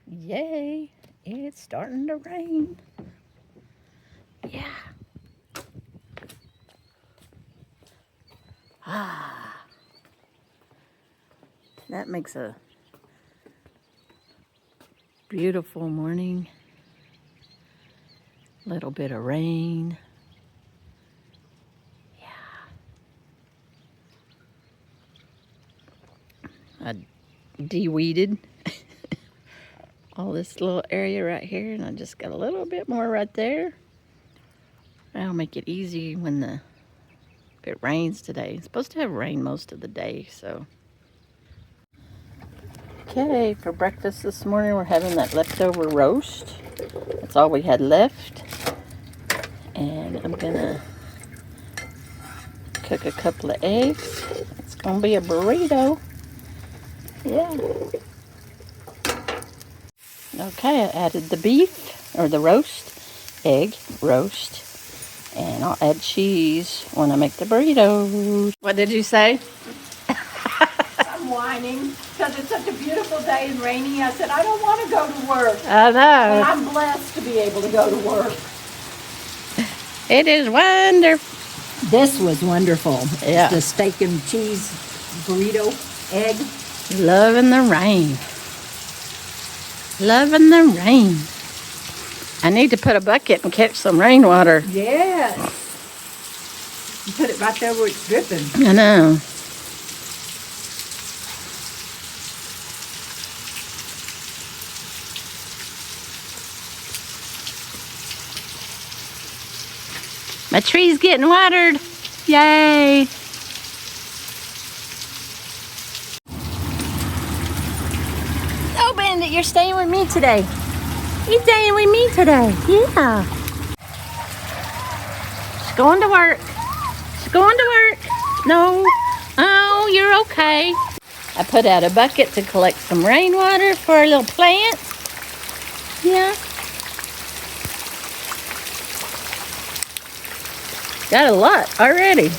Yay, it's starting to rain. Yeah. Ah. That makes a beautiful morning. Little bit of rain. Yeah. I de-weeded all this little area right here, and I just got a little bit more right there. That'll make it easy when if it rains today. It's supposed to have rain most of the day, so. Okay, for breakfast this morning, we're having that leftover roast. That's all we had left. And I'm gonna cook a couple of eggs. It's gonna be a burrito. Yeah. Okay, I added the beef, or the roast, egg roast. And I'll add cheese when I make the burrito. What did you say? I'm whining because it's such a beautiful day and rainy. I said, I don't want to go to work. I know. But I'm blessed to be able to go to work. It is wonderful. This was wonderful. Yeah. The steak and cheese burrito, egg. Loving the rain. Loving the rain. I need to put a bucket and catch some rainwater. Yes. You put it right there where it's dripping. I know. My tree's getting watered. Yay. Oh, Bandit, you're staying with me today. You're staying with me today. Yeah. She's going to work. She's going to work. No. Oh, you're okay. I put out a bucket to collect some rainwater for our little plant. Yeah. Got a lot already.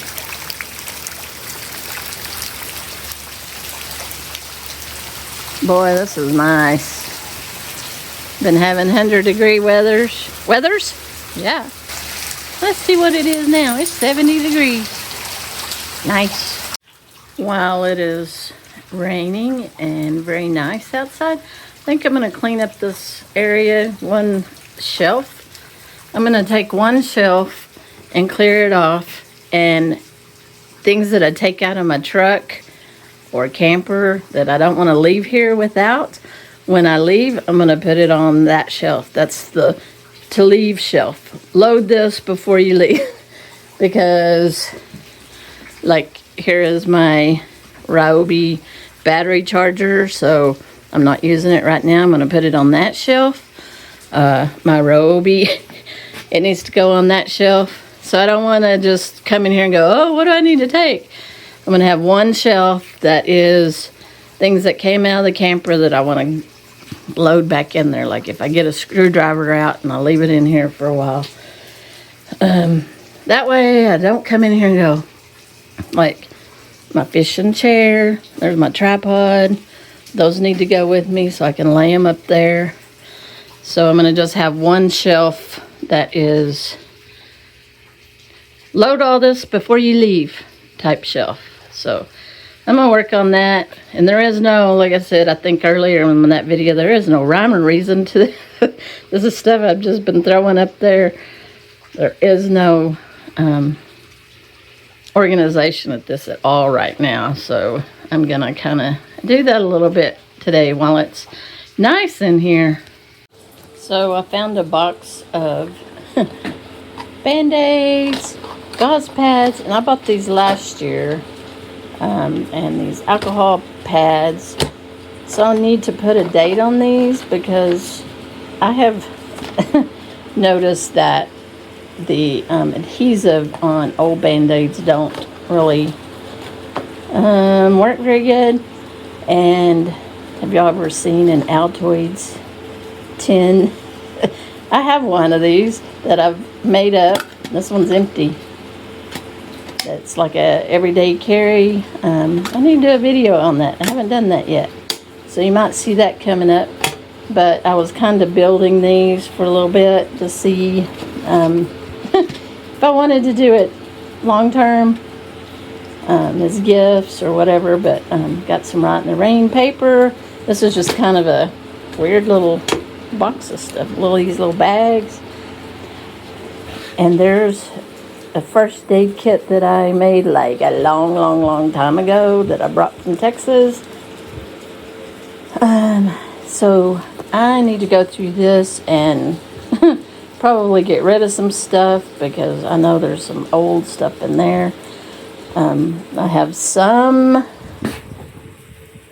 Boy, this is nice. Been having 100-degree weathers. Yeah. Let's see what it is now. It's 70 degrees. Nice. While it is raining and very nice outside, I think I'm going to clean up this area, one shelf. I'm going to take one shelf and clear it off, and things that I take out of my truck or camper that I don't want to leave here without, when I leave, I'm going to put it on that shelf. That's the to leave shelf. Load this before you leave. Because, like, here is my Ryobi battery charger, so I'm not using it right now. I'm going to put it on that shelf. My Ryobi, it needs to go on that shelf. So I don't want to just come in here and go, oh, what do I need to take? I'm going to have one shelf that is things that came out of the camper that I want to load back in there. Like if I get a screwdriver out and I'll leave it in here for a while. That way I don't come in here and go, like my fishing chair, there's my tripod. Those need to go with me so I can lay them up there. So I'm going to just have one shelf that is load all this before you leave type shelf. So I'm going to work on that. And there is no, like I said, I think earlier in that video, there is no rhyme or reason to this. This is stuff I've just been throwing up there. There is no organization at this at all right now. So I'm going to kind of do that a little bit today while it's nice in here. So I found a box of Band-Aids, gauze pads, and I bought these last year, and these alcohol pads. So I need to put a date on these because I have noticed that the adhesive on old Band-Aids don't really work very good. And have y'all ever seen an Altoids tin? I have one of these that I've made up. This one's empty. It's like a everyday carry. I need to do a video on that. I haven't done that yet. So you might see that coming up. but I was kind of building these for a little bit to see if I wanted to do it long term as gifts or whatever. But got some Right in the Rain paper. This is just kind of a weird little box of stuff, these little bags. And there's a first aid kit that I made like a long time ago that I brought from Texas. So I need to go through this and probably get rid of some stuff because I know there's some old stuff in there. I have some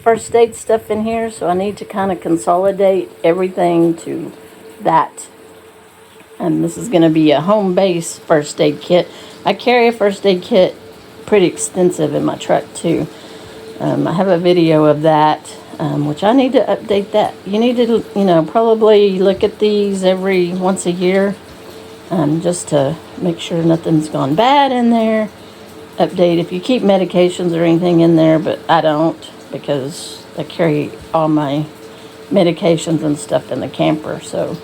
first aid stuff in here, so I need to kind of consolidate everything to that. And this is going to be a home base first aid kit. I carry a first aid kit pretty extensive in my truck too. I have a video of that, which I need to update that. You need to, probably look at these once a year, just to make sure nothing's gone bad in there. Update if you keep medications or anything in there, but I don't because I carry all my medications and stuff in the camper. So,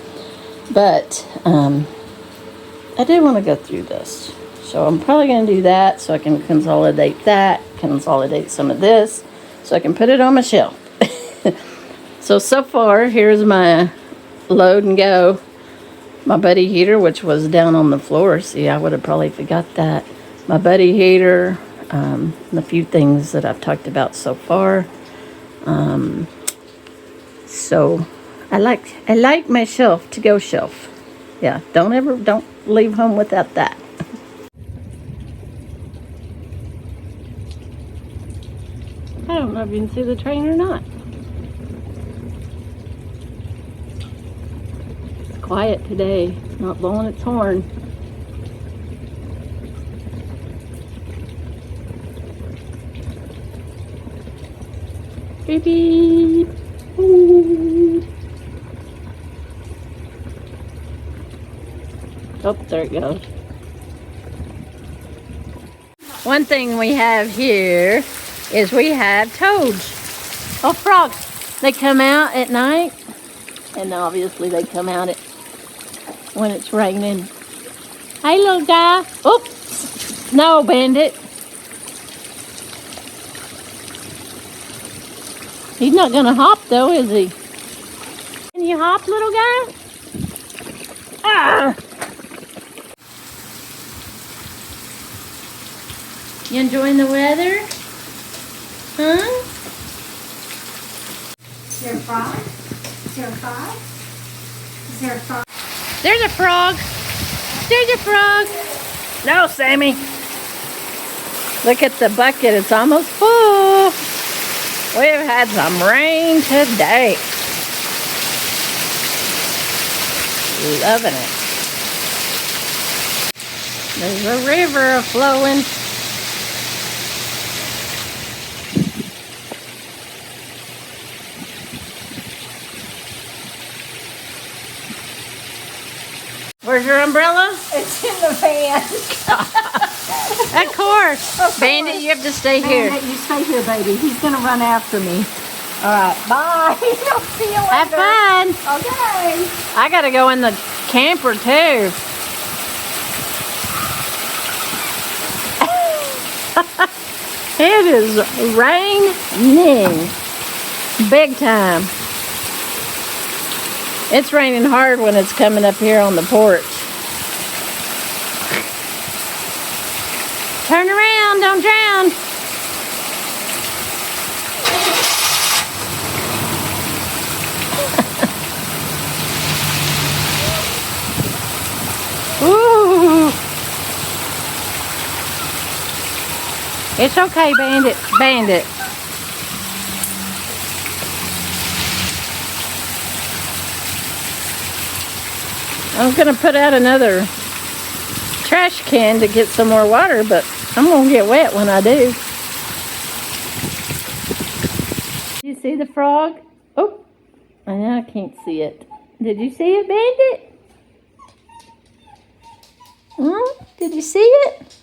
but I do want to go through this. So I'm probably going to do that so I can consolidate some of this so I can put it on my shelf. So far, here's my load and go. My buddy heater, which was down on the floor. See, I would have probably forgot that. My buddy heater, the few things that I've talked about so far. So I like my to-go shelf. Yeah, don't leave home without that. I don't know if you can see the train or not. It's quiet today, not blowing its horn. Beep beep. Ooh. Oh, there it goes. One thing we have here is we have toads. Oh, frogs. They come out at night, and obviously they come out when it's raining. Hey, little guy. Oops. No, Bandit. He's not gonna hop though, is he? Can you hop, little guy? Ah! You enjoying the weather? Huh? Is there a frog? Is there a frog? Is there a frog? There's a frog. There's a frog. No, Sammy. Look at the bucket. It's almost full. We've had some rain today. Loving it. There's a river flowing. Where's your umbrella? It's in the van. Of course. Bandit, you have to stay here. Bandit, you stay here, baby. He's going to run after me. All right, bye. I'll see you later. Have fun. Okay. I got to go in the camper, too. It is raining. Big time. It's raining hard when it's coming up here on the porch. Turn around, don't drown. Ooh. It's okay, Bandit. Bandit. I was going to put out another trash can to get some more water, but I'm going to get wet when I do. You see the frog? Oh, I can't see it. Did you see it, Bandit? Did you see it?